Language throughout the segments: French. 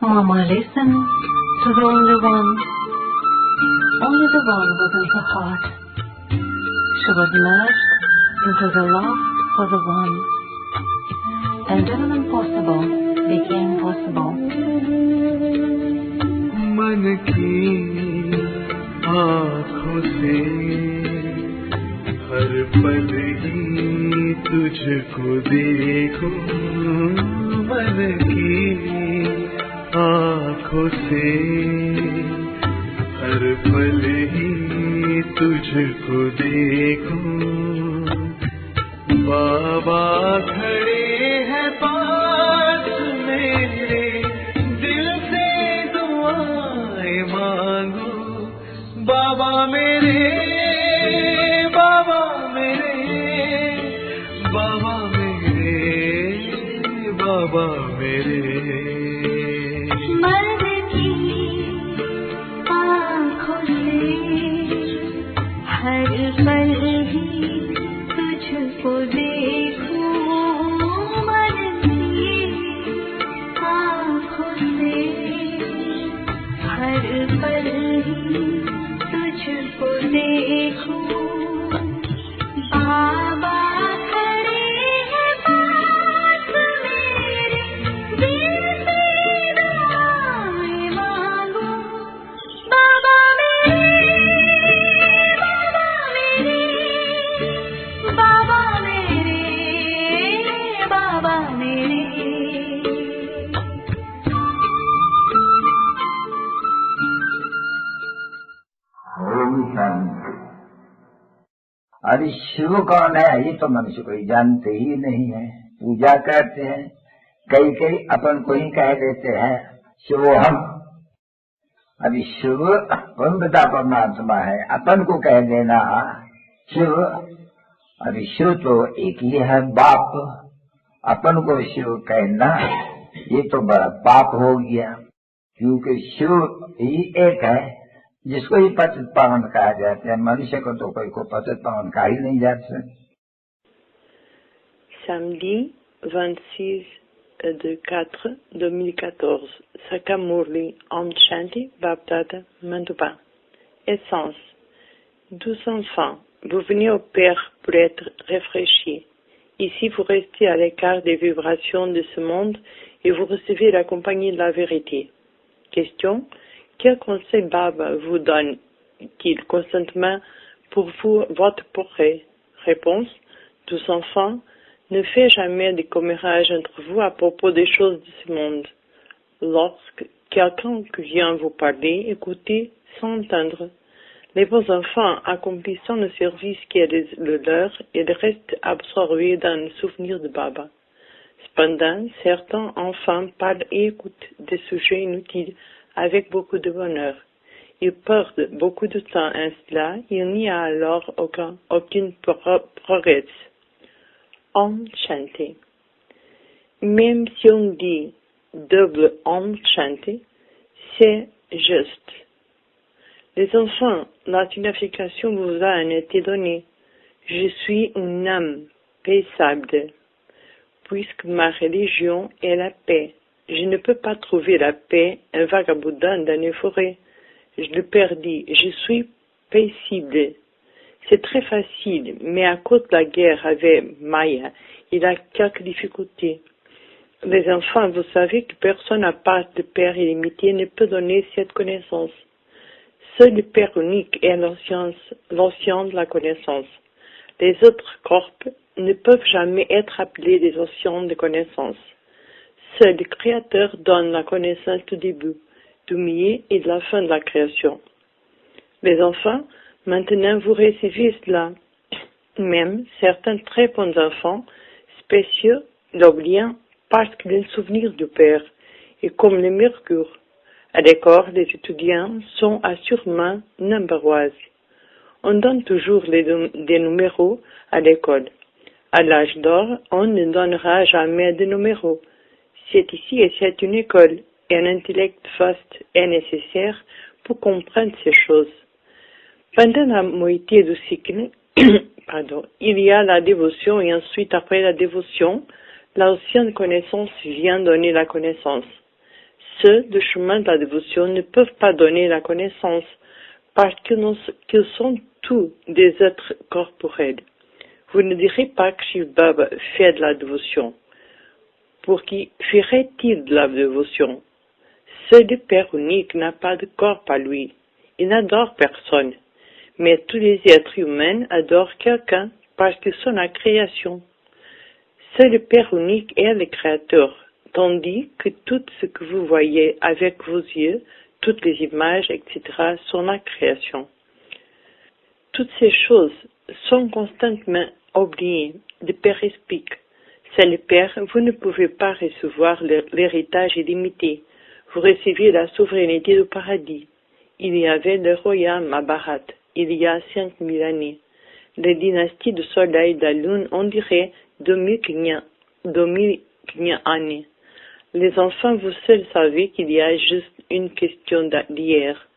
Mama listened to the only one within her heart. She was merged into the love for the one, and even impossible became possible. मन की आँखों से हर पल ही तुझको देखूं, मन की आँखों से हर पल ही तुझको देखूं। बाबा खड़े हैं पास मेरे, दिल से दुआएं मांगू। बाबा मेरे, बाबा मेरे, बाबा मेरे, बाबा मेरे। हर पल ही तुझको देखूं, मन की आँखों से हर पल ही तुझको देखूं। बाबा खड़े हैं पास मेरे, दिल से दुआएं मांगू। बाबा मेरे, बाबा मेरे, बाबा मेरे। ओम शांति। अरे शिव कौन है ये तो मनुष्य कोई जानते ही नहीं है। पूजा करते हैं, कई अपन को ही कह देते हैं शिव हम। अभी शिव परमपिता परमात्मा है, अपन को कह देना शिव। अभी शिव तो एक ही है बाप, अपन को शिव कहना ये तो बड़ा पाप हो गया, क्योंकि शिव ही एक है जिसको ही पतित पावन कहा जाता है। मनुष्य को तो कोई को पतित पावन कहा ही नहीं जाता। Samedi 26/4/2014, Sakamurli Om Shanti Bapdada Manduba. Essence. Douze enfants, vous venez au Père pour être réfléchis. Ici, vous restez à l'écart des vibrations de ce monde et vous recevez la compagnie de la vérité. Question. Quel conseil Baba vous donne-t-il constantement pour vous, votre progrès? Réponse. 12 enfants, ne faites jamais de commérage entre vous à propos des choses de ce monde. Lorsque quelqu'un vient vous parler, écoutez sans entendre. Les bons enfants accomplissant le service qui est le leur, ils restent absorbés dans le souvenir de Baba. Cependant, certains enfants parlent et écoutent des sujets inutiles avec beaucoup de bonheur. Ils perdent beaucoup de temps en cela, il n'y a alors aucune progrès. Om Shanti. Même si on dit double Om Shanti, c'est juste. Les enfants, la signification vous a été donnée. Je suis une âme paisible, puisque ma religion est la paix. Je ne peux pas trouver la paix en vagabondant dans les forêts. Je le perdis. Je suis paisible. C'est très facile, mais à cause de la guerre avec Maya, il a quelques difficultés. Les enfants, vous savez que personne à part le Père illimité ne peut donner cette connaissance. Seul le Père unique est l'océan de la connaissance. Les autres corps ne peuvent jamais être appelés des océans de connaissance. Seul le Créateur donne la connaissance du début, du milieu et de la fin de la création. Les enfants, maintenant vous recevez cela. Même certains très bons enfants, spéciaux, l'oublient parce qu'ils ont le souvenir du Père, et comme le mercure. À l'école, les étudiants sont assurément nombreux. On donne toujours des numéros à l'école. À l'âge d'or, on ne donnera jamais de numéros. C'est ici et c'est une école, et un intellect vaste est nécessaire pour comprendre ces choses. Pendant la moitié du cycle, il y a la dévotion et ensuite après la dévotion, l'océan de connaissance vient donner la connaissance. Ceux du chemin de la dévotion ne peuvent pas donner la connaissance parce qu'ils sont tous des êtres corporels. Vous ne direz pas que Shiv Baba fait de la dévotion. Pour qui ferait-il de la dévotion? Seul le Père unique n'a pas de corps par lui. Il n'adore personne. Mais tous les êtres humains adorent quelqu'un parce qu'ils sont la création. Seul le Père unique est le créateur, tandis que tout ce que vous voyez avec vos yeux, toutes les images, etc., sont la création. Toutes ces choses sont constamment oubliées. Le Père explique. C'est le Père, vous ne pouvez pas recevoir l'héritage illimité. Vous recevez la souveraineté du paradis. Il y avait le royaume à Bharat, il y a 5000 années. Les dynasties du soleil et de la lune, on dirait 2500 années. Les enfants, vous seuls savez qu'il y a juste une question d'hier.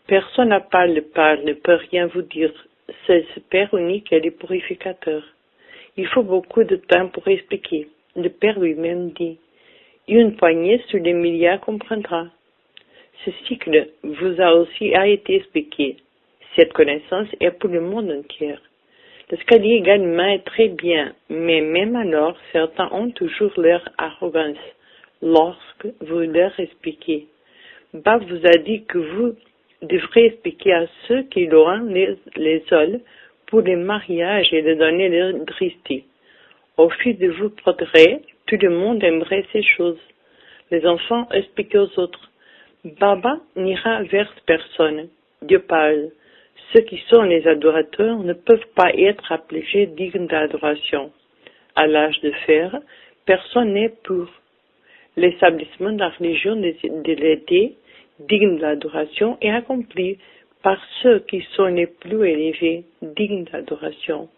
Personne à part le Père ne peut rien vous dire. C'est ce Père unique et le purificateur. Il faut beaucoup de temps pour expliquer. Le Père lui-même dit, une poignée sur les milliards comprendra. Ce cycle vous a aussi été expliqué. Cette connaissance est pour le monde entier. L'escalier également est très bien, mais même alors, certains ont toujours leur arrogance lorsque vous leur expliquez. Bab vous a dit que vous devrez expliquer à ceux qui auront les ols pour les mariages et de donner leur dristie. Au fil de vos progrès, tout le monde aimerait ces choses. Les enfants expliquent aux autres. Baba n'ira vers personne. Dieu parle. Ceux qui sont les adorateurs ne peuvent pas être appelés dignes d'adoration. À l'âge de fer, personne n'est pour. L'établissement de la religion de l'été, digne d'adoration, est accompli par ceux qui sont les plus élevés, dignes d'adoration.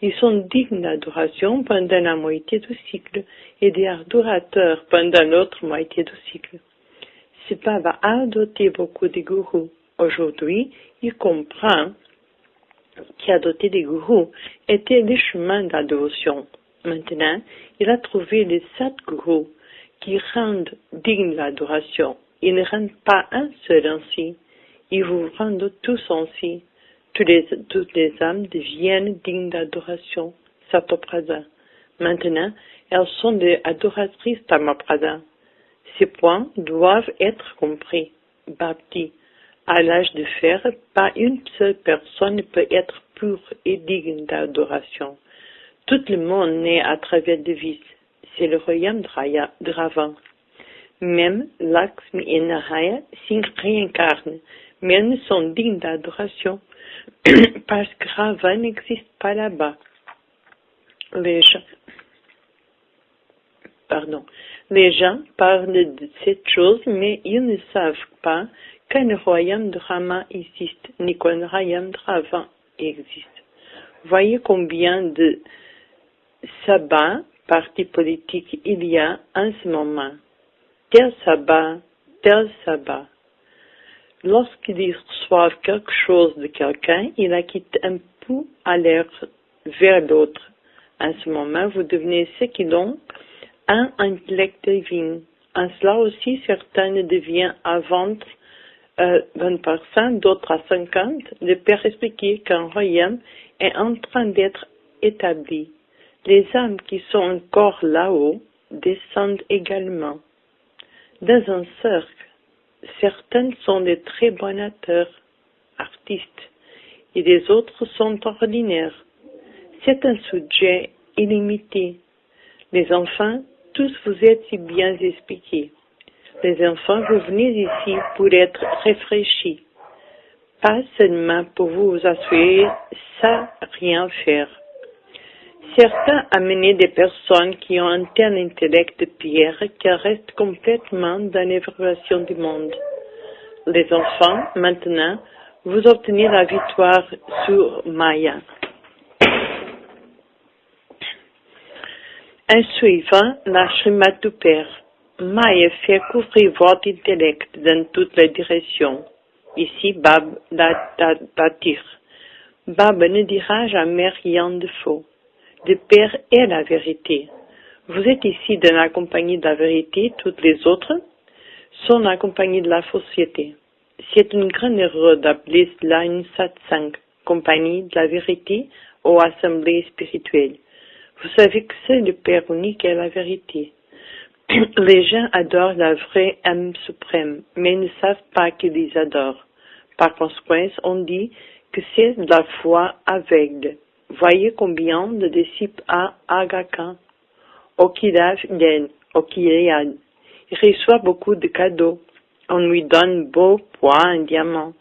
Ils sont dignes d'adoration pendant la moitié du cycle et des adorateurs pendant l'autre moitié du cycle. Ce Baba a adopté beaucoup de gourous. Aujourd'hui, il comprend qu'adopter des gourous était le chemin de la dévotion. Maintenant, il a trouvé les 7 gourous qui rendent digne l'adoration. Ils ne rendent pas un seul ainsi. Ils vous rendent tous ainsi. Toutes les âmes deviennent dignes d'adoration. Satoprada. Maintenant, elles sont des adoratrices Tamaprada. Ces points doivent être compris. Bhakti. À l'âge de fer, pas une seule personne ne peut être pure et digne d'adoration. Tout le monde naît à travers des vices. C'est le royaume de Ravan. Même Lakshmi et Naraya s'y réincarnent, mais elles ne sont dignes d'adoration parce que Ravan n'existe pas là-bas. Les gens parlent de cette chose, mais ils ne savent pas qu'un royaume de Rama existe, ni qu'un royaume de Ravan existe. Voyez combien de sabbats, partis politiques, il y a en ce moment. Tel sabbat, tel sabbat. Lorsqu'ils reçoivent quelque chose de quelqu'un, ils acquittent un peu à l'air vers l'autre. En ce moment, vous devenez ceux qui ont un intellect divin. En cela aussi, certains deviennent à 20%, d'autres à 50%. Le Père expliquait qu'un royaume est en train d'être établi. Les âmes qui sont encore là-haut descendent également. Dans un cercle, certains sont de très bons acteurs, artistes, et les autres sont ordinaires. C'est un sujet illimité. Les enfants, tous vous êtes si bien expliqués. Les enfants, vous venez ici pour être rafraîchis, pas seulement pour vous assurer sans rien faire. Certains amenaient des personnes qui ont un tel intellect de pierre qu'elles restent complètement dans l'évaluation du monde. Les enfants, maintenant, vous obtenez la victoire sur Maya. En suivant la Srimad du Père, Maya fait couvrir votre intellect dans toutes les directions. Ici, Bab l'attire. Bab ne dira jamais rien de faux. Le Père est la vérité. Vous êtes ici dans la compagnie de la vérité, toutes les autres. sont accompagnés de la fausseté. C'est une grande erreur d'appeler cela une satsang, compagnie de la vérité ou assemblée spirituelle. Vous savez que seul le Père unique est la vérité. Les gens adorent la vraie âme suprême, mais ne savent pas qu'ils les adorent. Par conséquent, on dit que c'est de la foi aveugle. Voyez combien de disciples a Aga Khan, Okirav Yen, Okiriad. Il reçoit beaucoup de cadeaux. On lui donne beau poids, un diamant.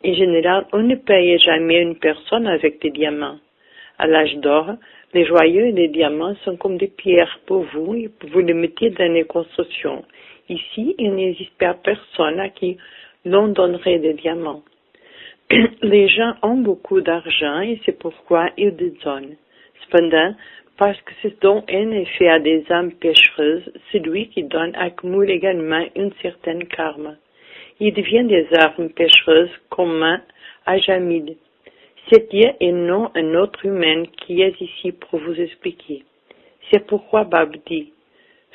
En général, on ne paye jamais une personne avec des diamants. À l'âge d'or, les joyaux et les diamants sont comme des pierres pour vous et vous les mettez dans les constructions. Ici, il n'existe pas personne à qui l'on donnerait des diamants. Les gens ont beaucoup d'argent et c'est pourquoi ils le donnent. Cependant, parce que ce don est fait à des âmes péchereuses, celui qui donne accumule également une certaine karma. Il devient des âmes péchereuses comme Ajamil. C'est Dieu et non un autre humain qui est ici pour vous expliquer. C'est pourquoi Bab dit,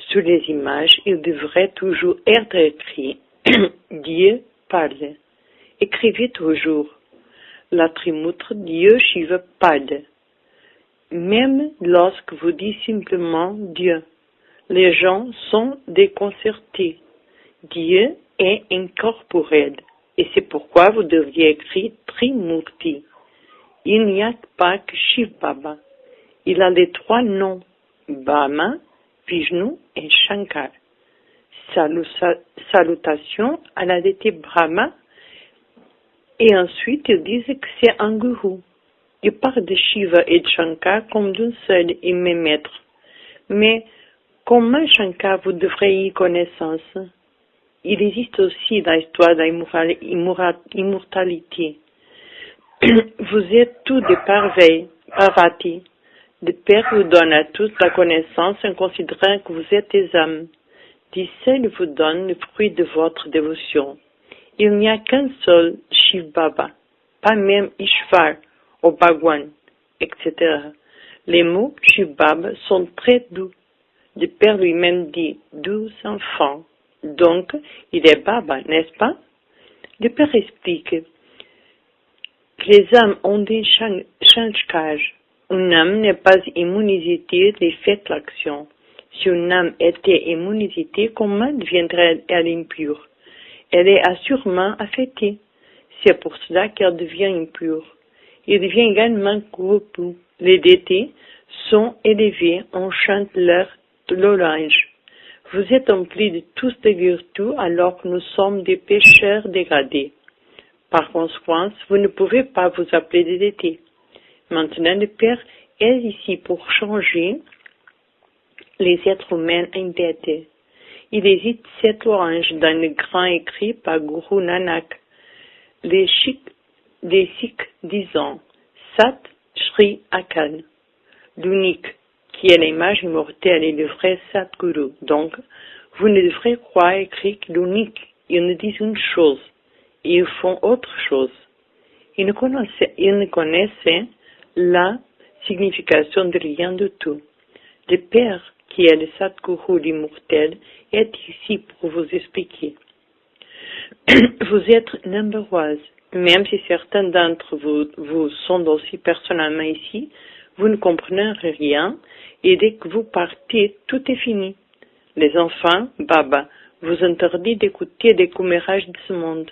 sur les images, il devrait toujours être écrit, Dieu parle. Écrivez toujours, la Trimurti Dieu Shiva parle. Même lorsque vous dites simplement Dieu, les gens sont déconcertés. Dieu est incorporel, et c'est pourquoi vous devriez écrire Trimurti. Il n'y a pas que Shiv Baba. Il a les trois noms, Brahma, Vishnu et Shankar. Salutation à la déité Brahma, et ensuite ils disent que c'est un gourou. Ils parlent de Shiva et de Shankar comme d'un seul et même maître. Mais comment Shankar vous devriez y connaissance? Il existe aussi dans l'histoire de l'immortalité. Vous êtes tous des Parvati. Le Père vous donne à tous la connaissance en considérant que vous êtes des âmes. Dieu seul vous donne le fruit de votre dévotion. Il n'y a qu'un seul Shiv Baba, pas même Ishvar ou Bhagwan, etc. Les mots Shiv Baba sont très doux. Le Père lui-même dit doux enfants. Donc, il est Baba, n'est-ce pas? Le Père explique que les âmes ont des changes. Une âme n'est pas immunisée des faits de l'action. Si une âme était immunisée, comment deviendrait-elle impure? Elle est assurément affectée. C'est pour cela qu'elle devient impure. Il devient également corrompu. Les détés sont élevés, on chante leur louange. Vous êtes emplis de tous des vertus alors que nous sommes des pécheurs dégradés. Par conséquent, vous ne pouvez pas vous appeler des détés. Maintenant, le Père est ici pour changer les êtres humains indétés. Il existe 7 louanges dans le grand écrit par Guru Nanak. Les Sikhs disant Sat Shri Akal, l'unique, qui est l'image immortelle et le vrai Satguru. Donc, vous ne devrez croire écrit que l'unique, ils ne disent une chose, et ils font autre chose. Ils ne connaissaient la signification de rien du tout. Le Père, qui est le Satguru l'immortel, est ici pour vous expliquer. Vous êtes nombreuses, même si certains d'entre vous sont aussi personnellement ici, vous ne comprenez rien, et dès que vous partez, tout est fini. Les enfants, Baba, vous interdit d'écouter des commérages de ce monde.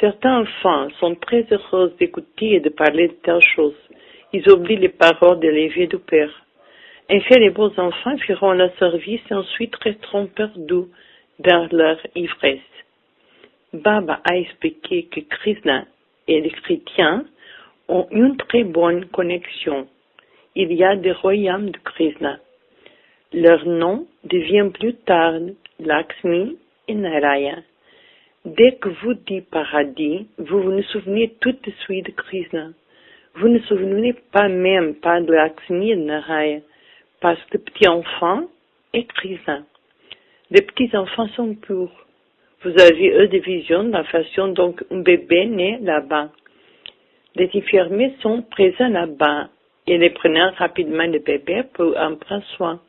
Certains enfants sont très heureux d'écouter et de parler de telles choses. Ils oublient les paroles de l'éveil du Père. En fait, les beaux enfants feront leur service et ensuite resteront perdus dans leur ivresse. Baba a expliqué que Krishna et les chrétiens ont une très bonne connexion. Il y a des royaumes de Krishna. Leur nom devient plus tard Lakshmi et Narayana. Dès que vous dites paradis, vous vous souvenez tout de suite de Krishna. Vous ne souvenez pas même pas de Lakshmi et Narayana, parce que le petit enfant est Krishna. Les petits enfants sont purs. Vous avez eux des visions de la façon dont un bébé naît là-bas. Les infirmiers sont présents là-bas et les prennent rapidement le bébé pour en prendre soin.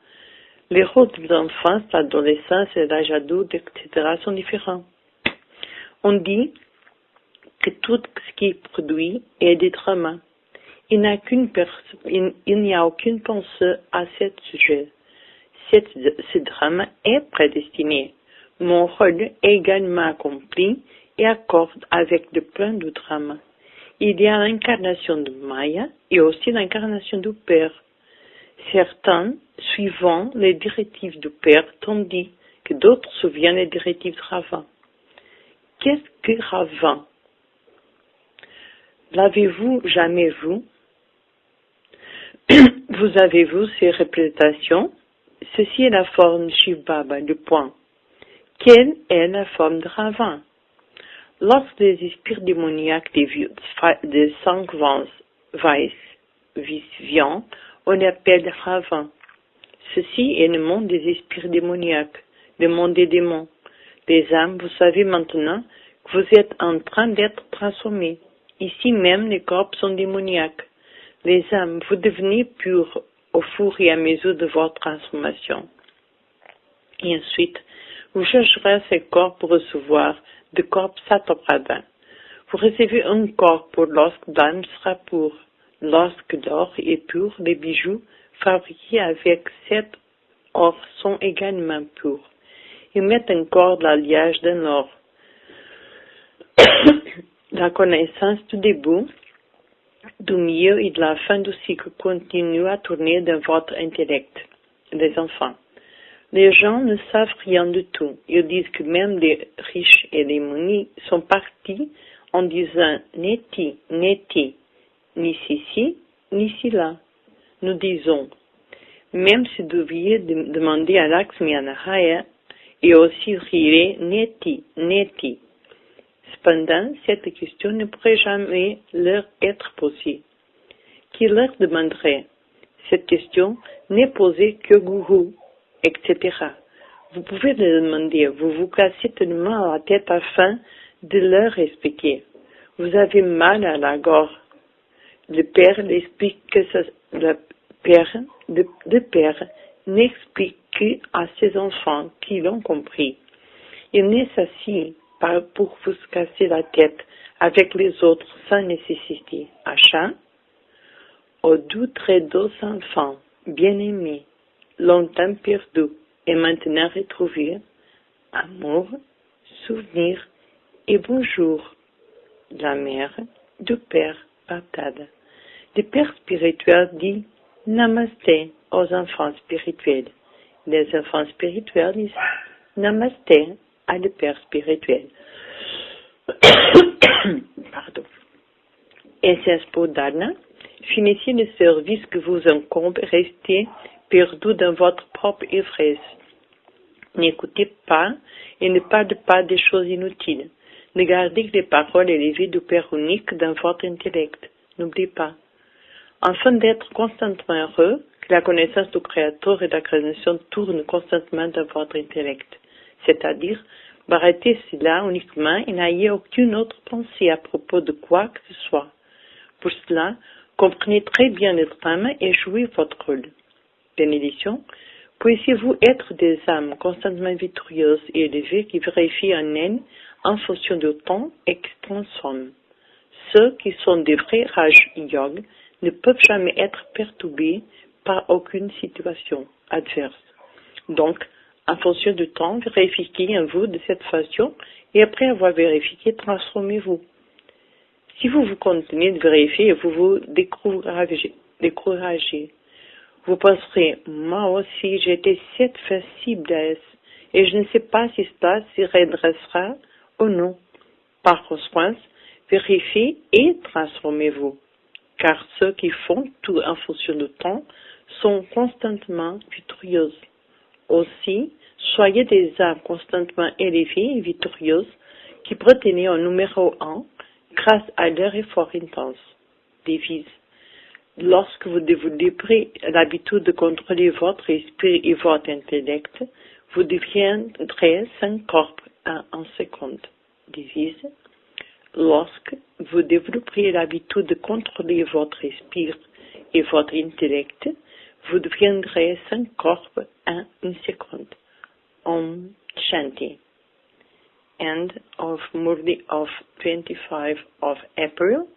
Les rôles de l'enfance, l'adolescence et l'âge adulte, etc. sont différents. On dit que tout ce qui est produit est des dramas. Il n'y a aucune pensée à ce sujet. Ce drame est prédestiné. Mon rôle est également accompli et accorde avec le plan du drame. Il y a l'incarnation de Maya et aussi l'incarnation du Père. Certains suivant les directives du Père, tandis que d'autres suivent les directives de Ravan. Qu'est-ce que Ravan? L'avez-vous jamais vu? Vous avez vu ces représentations? Ceci est la forme de Shiv Baba, le point. Quelle est la forme de Ravan? Lorsque les esprits démoniaques des 5 visions, on appelle Ravan. Ceci est le monde des esprits démoniaques, le monde des démons. Les âmes, vous savez maintenant que vous êtes en train d'être transformés. Ici même, les corps sont démoniaques. Les âmes, vous devenez purs au fur et à mesure de votre transformation. Et ensuite, vous chercherez ces corps pour recevoir de corps Satoprada. Vous recevez un corps pour lorsque l'âme sera pure. Lorsque l'or est pur, les bijoux fabriqués avec cet or sont également purs. Ils mettent encore de l'alliage d'un or. La connaissance du début, du milieu et de la fin du cycle continue à tourner dans votre intellect, les enfants. Les gens ne savent rien du tout. Ils disent que même les riches et les munis sont partis en disant neti, neti, ni ici, ni là. Nous disons, même si vous deviez demander à Lakshmi Anahaya et aussi rire neti, neti. Cependant, cette question ne pourrait jamais leur être posée. Qui leur demanderait? Cette question n'est posée que Guru, etc. Vous pouvez le demander, vous vous cassez tellement la tête afin de leur expliquer. Vous avez mal à la gorge. Le père l'explique que le père n'explique qu'à ses enfants qui l'ont compris. Il n'est assis pas pour vous casser la tête avec les autres sans nécessité. Achat, aux doux très doux enfants, bien-aimés, longtemps perdus et maintenant retrouvés, amour, souvenir et bonjour, la mère du père Baptada. Le père spirituel dit Namasté aux enfants spirituels. Les enfants spirituels disent Namasté à le père spirituel. Pardon. Et c'est pour Dharna, finissez le service que vous incombe, restez perdu dans votre propre ivresse. N'écoutez pas et ne parlez pas des choses inutiles. Ne gardez que les paroles élevées du Père unique dans votre intellect. N'oubliez pas. Afin d'être constamment heureux, que la connaissance du Créateur et la création tournent constamment dans votre intellect. C'est-à-dire, arrêtez cela uniquement et n'ayez aucune autre pensée à propos de quoi que ce soit. Pour cela, comprenez très bien le drame et jouez votre rôle. Bénédiction, puissiez-vous être des âmes constamment victorieuses et élevées qui vérifient en elles en fonction du temps et qui se transforment. Ceux qui sont des vrais Raj Yoga ne peuvent jamais être perturbés par aucune situation adverse. Donc, en fonction du temps, vérifiez en vous de cette façon et après avoir vérifié, transformez-vous. Si vous vous continuez de vérifier, vous vous découragez. Vous penserez, moi aussi j'étais cette fois-ci blesse et je ne sais pas si cela se redressera ou non. Par conséquent, vérifiez et transformez-vous. Car ceux qui font tout en fonction du temps sont constamment victorieux. Aussi, soyez des âmes constamment élevées et victorieuses qui retenaient au numéro 1 grâce à leur effort intense. Devise. Lorsque vous développerez l'habitude de contrôler votre esprit et votre intellect, vous deviendrez sans corps en 1 seconde. Devise. Lorsque vous développerez l'habitude de contrôler votre esprit et votre intellect, vous deviendrez 5 corps en une seconde. Om Shanti. End of Murli of 25 of April